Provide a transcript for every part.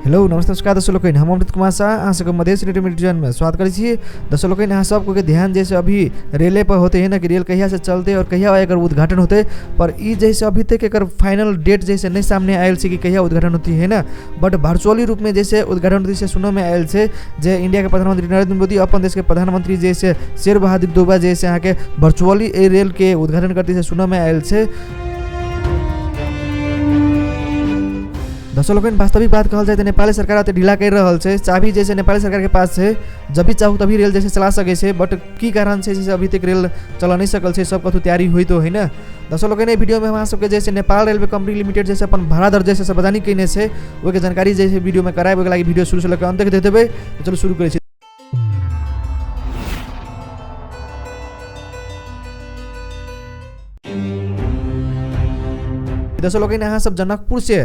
Hello नमस्कार दर्शक लोग, हम अमृत कुमार शाह अहाँ सबके मधेश टेलीविजन में स्वागत करै छी। दर्शक लोग, अहाँ सबको के ध्यान जैसे अभी रेले पर होते हैं ना कि रेल कहिया से चलते और कहिया एकर उद्घाटन होते, पर ई जैसे अभी तक एकर फाइनल डेट जैसे नहीं सामने आयल से कि कहिया उद्घाटन होती है ना, बट वर्चुअली रूप में जैसे उद्घाटन होती से सुनो में आयल से जे इंडिया के प्रधानमंत्री नरेंद्र मोदी अपन देश के प्रधानमंत्री जैसे शेर बहादुर दोबा जैसे यहाँ के वर्चुअली रेल के उद्घाटन करती से सुनो में आयल से। दर्शक लोग, वास्तविक बात कहल जाए तो नेपाली सरकार अत ढीला कर रहा है। चाबी जैसे नेपाली सरकार के पास है, जब भी चाहू तभी रेल जैसे चला सके से, बट की कारण से जैसे अभी तक रेल चला नहीं सकल से, सब कथू तैयारी हुई तो है ना। दर्शक लोग, वीडियो में हमारा सबके जैसे नेपाल रेलवे कंपनी लिमिटेड जैसे अपन भाड़ा दर जैसे बजानी कहने से वो के जानकारी जैसे वीडियो में कराए लगी। वीडियो शुरू से लेकर अंत तक देते हुए चलो शुरू करें। दर्शक लोग, यहाँ सब जनकपुर से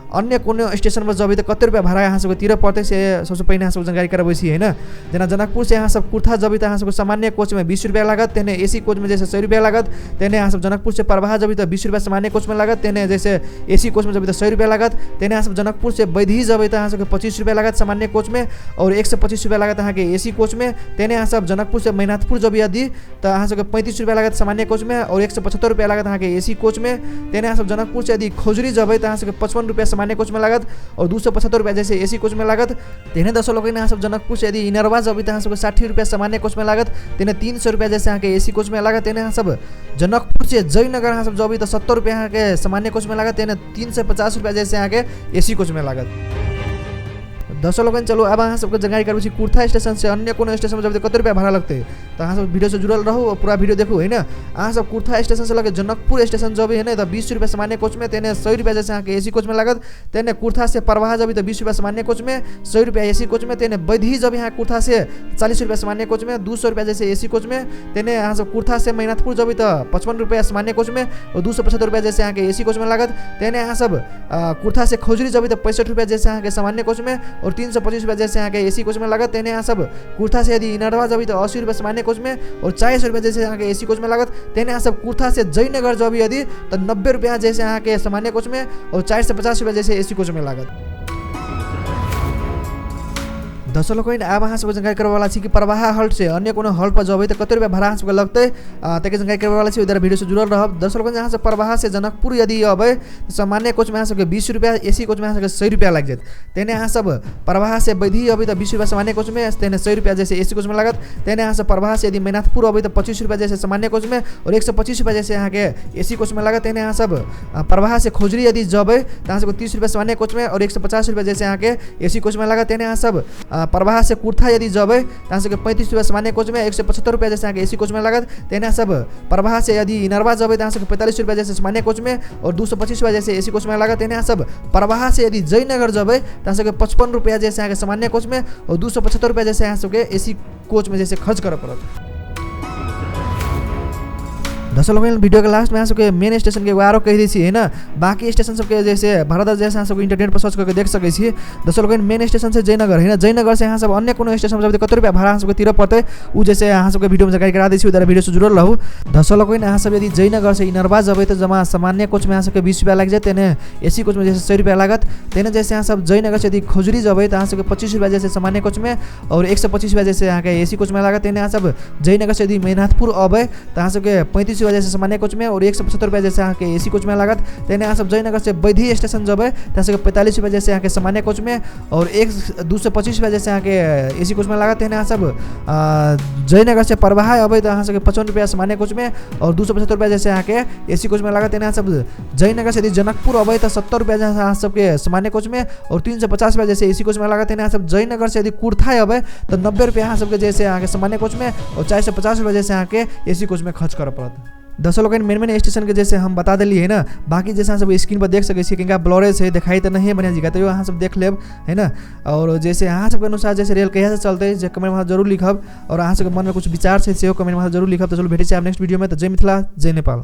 अन्य कोनो स्टेशन पर जब तो कते रुपया भाड़ा यहाँ सबको तिर पड़ते से सबसे पहले यहाँ सब जानकारी करबै छी है ना। जना जनकपुर से यहाँ सब कुर्था जब तो यहाँ सबको सामान्य कोच में 20 रुपया लागत, तेने एसी कोच में जैसे 100 रुपया लागत, तेने यहाँ सब जनकपुर से परवाह जब तो 20 रुपया सामान्य कोच में लागत, तेने जैसे एसी कोच में जब तो 100 रुपया लागत, तेने यहाँ सब जनकपुर से बैधी जब तो यहाँ सबको 25 रुपया लागत सामान्य कोच में और 125 रुपया लागत यहाँ के एसी कोच में। तेने यहाँ सब जनकपुर से मैनाथपुर जब यदि तो यहाँ सबको 35 रुपया लागत सामान्य कोच में और 175 रुपया लागत यहाँ के एसी कोच में। तेने यहाँ सब जनकपुर से यदि खोजरी जब तो यहाँ सबको 55 रुपया सामान्य कोच में लागत और 275 रुपया जैसे एसी कोच में लागत। तेने दर्शक लोग, यहाँ सब जनकपुर से यदि इनरवा जब यहाँ सबको 60 रुपया सामान्य कोच में लागत, तेने 300 रुपया जैसे यहाँ के एसी कोच में लागत। तेने यहाँ सब जनकपुर से जयनगर यहाँ सब जब तो 70 रुपया यहाँ के सामान्य कोच में लागत, तेने 350 रुपया जैसे यहाँ के एसी कोच में लागत। दर्शक लोग, चलो अब अहाँ सबको जानकारी करबे छी कुर्था स्टेशन से अन्य कोनो स्टेशन में जब कते रुपया भाड़ा लगते, तो अहाँ सब वीडियो से जुड़ल रहू और पूरा वीडियो देखू है ना। अहाँ सब कुर्था स्टेशन से लगे जनकपुर स्टेशन जब है ना तो 20 रुपया सामान्य कोच में, तेने 100 रुपया जैसे यहाँ के एसी कोच में लागत। तेने कुर्था से परवाह जब तो 20 रुपया सामान्य कोच में, 100 रुपया एसी कोच में। तेने बैधी जब यहाँ कुर्था से 40 रुपया सामान्य कोच में, 200 रुपया जैसे एसी कोच में। तेने यहाँ सब कुर्था से मैनाथपुर जब तो 55 रुपया सामान्य कोच में और 275 रुपया जैसे यहाँ के एसी कोच में लागत। तेने यहाँ सब कुर्था से खोजरी जब तो 65 रुपया जैसे यहाँ के सामान्य कोच में और 325 रुपया जैसे यहाँ के एसी कोच में लागत। तेने यहाँ सब कुर्था से यदि इनरवा जब तो 80 रुपया सामान्य कोच में और 40 रुपया जैसे यहाँ के एसी कोच में लागत। तेने यहाँ सब कुर्था से जयनगर जब यदि तो 90 रुपया जैसे यहाँ के सामान्य कोच में और 40 से 50 रुपया जैसे एसी कोच में लागत। दर्शक लोग, अब अहाँ सब जानकारी करवाला छी कि प्रवाह हॉल्ट से अन्य कोनो हॉल्ट पर जब तो कते रुपया भाड़ा सबके लगते तक जानकारी करवाला छी। उधर वीडियो से जुड़ल रहब। दर्शक लोग, यहाँ से प्रवाह से जनकपुर यदि अबे तो सामान्य कोच में यहाँ सबके 20 रुपया, एसी कोच में यहाँ सबके 100 रुपया लग जात। तेने यहाँ सब प्रवाह से बैधी अभी तो 20 रुपया सामान्य कोच में, तेने 100 रुपया जैसे एसी कोच में लागत। तेने यहाँ से प्रवाह से यदि मैनाथपुर अभी तो 25 रुपया जैसे सामान्य कोच में और 125 रुपया जैसे यहाँ के एसी कोच में लागत। तेने यहाँ सब प्रवाह से खोजरी यदि जब तो यहाँ सबको 30 रुपया सामान्य कोच में और 150 रुपया जैसे यहाँ के एसी कोच में लागत। तेने यहाँ सब प्रवाह से कुर्था यदि जब यहाँ से 35 रुपया सामान्य कोच में, 175 रुपया जैसे यहाँ के एसी कोच में लागत। तेने सब प्रवाह से यदि इनरवा जब यहाँ से 45 रुपया जैसे सामान्य कोच में और 225 रुपया जैसे एसी कोच में लागत। तेने सब प्रवाह से यदि जयनगर जब यहाँ से 55 रुपया जैसे यहाँ के सामान्य कोच में और 275 रुपया जैसे यहाँ सबके एसी कोच में जैसे खर्च कर पड़त। दर्शक लोग, वीडियो के लास्ट में यहाँ सबके मेन स्टेशन के आरो कह दी छी है ना। बाकी स्टेशन सबके जैसे भारत जैसे यहाँ सबको इंटरनेट पर सर्च करके देख सके छी। दर्शक लोग, मेन स्टेशन से जयनगर है ना, जयनगर से यहाँ सब अन्य कोनो स्टेशन जब कते रुपया भाड़ा सबके तिर पड़ते उ जैसे यहाँ सबके वीडियो में जानकारी करा दी छी। उधर वीडियो से जुड़ल रहू। दर्शक लोग, यहाँ सब यदि जयनगर से इनरवा जब तो जमा सामान्य कोच में यहाँ सबके 20 रुपया लग जाए, तेने एसी कोच में जैसे 100 रुपया लागत। तेने जैसे यहाँ सब जयनगर से यदि खोजरी जब तो यहाँ सबके 25 रुपया जैसे सामान्य कोच में और 125 रुपया जैसे यहाँ के एसी कोच में लागत। तेने यहाँ सब जयनगर से यदि मैनाथपुर अबे तो यहाँ सबके 35 रुपया जैसे सामान्य कोच में और 175 रुपया जैसे यहाँ के एसी कोच में लागत। तेने यहाँ सब जयनगर से बैधी स्टेशन जब यहाँ से 45 रुपया जैसे यहाँ के सामान्य कोच में और 225 रुपया जैसे यहाँ के एसी कोच में लागत। तेने यहाँ सब जयनगर से प्रवाह अबे तो यहाँ से 55 रुपया सामान्य कोच में और 275 रुपया जैसे यहाँ के एसी कोच में लागत। तेने यहाँ सब जयनगर से जनकपुर अबे तो 70 रुपया जैसे यहाँ सबके सामान्य कोच में और 350 रुपया जैसे एसी कोच में लागत। तेने यहाँ सब जयनगर से यदि कुर्था अबे तो 90 रुपया यहाँ सबके जैसे यहाँ के सामान्य कोच में और 450 रुपया जैसे यहाँ के एसी कोच में खर्च कर पड़त। दर्शक लोग, मेन स्टेशन के जैसे हम बता दिली है ना। बाकी जैसे सब स्क्रीन पर देख सके छी कि ब्लॉरेज है, दिखाई तो नहीं है बढ़िया जगह, तो यहाँ सब देख लेब है ना। और जैसे यहाँ सबके अनुसार जैसे रेल कहिया से चलते जो कमेंट में जरूर लिखब और अहाँ सबके मन में कुछ विचार से कमेंट में जरूर लिखब। तो चलो भेटे आप नेक्स्ट वीडियो में। तो जय मिथिला, जय नेपाल।